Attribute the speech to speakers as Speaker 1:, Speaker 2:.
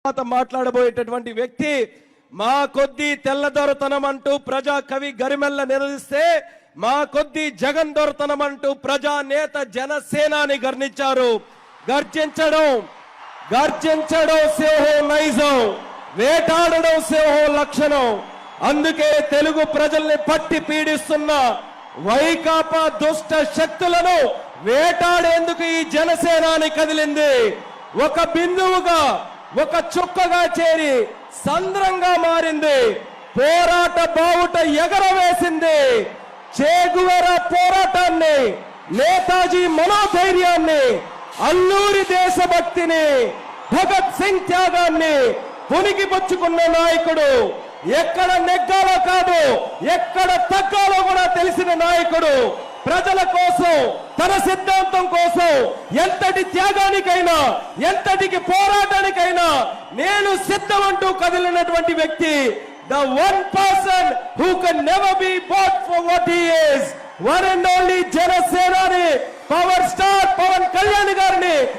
Speaker 1: మాట్లాడబోయేటటువంటి వ్యక్తి మా కొద్ది తెల్లదొరతనం అంటూ ప్రజా కవి గరిమెల్ల నిలదీస్తే మా కొద్ది జగన్ దొరతనం అంటూ ప్రజా నేత జనసేనాని గర్జించడం సింహం నైజం, వేటాడడం సింహం లక్షణం. అందుకే తెలుగు ప్రజల్ని పట్టి పీడిస్తున్న వైకాపా దుష్ట శక్తులను వేటాడేందుకు ఈ జనసేనాని కదిలింది. ఒక బిందువుగా, ఒక చుక్కగా చేరి సంద్రంగా మారింది. పోరాట బావుట ఎగరవేసింది. చేగువేరా పోరాటాన్ని, నేతాజీ మనోధైర్యాన్ని, అల్లూరి దేశభక్తిని, భగత్ సింగ్ త్యాగాన్ని పునికిపుచ్చుకున్న నాయకుడు, ఎక్కడ నెగ్గాలో కాదు ఎక్కడ తగ్గాలో కూడా తెలిసిన నాయకుడు, ప్రజల కోసం తన సిద్ధాంతం కోసం ఎంతటి త్యాగానికైనా ఎంతటికి పోరాటానికైనా నేను సిద్ధమంటూ కదిలినటువంటి వ్యక్తి. The one person who can never be bought for what he is, one and only Janasenani, power star.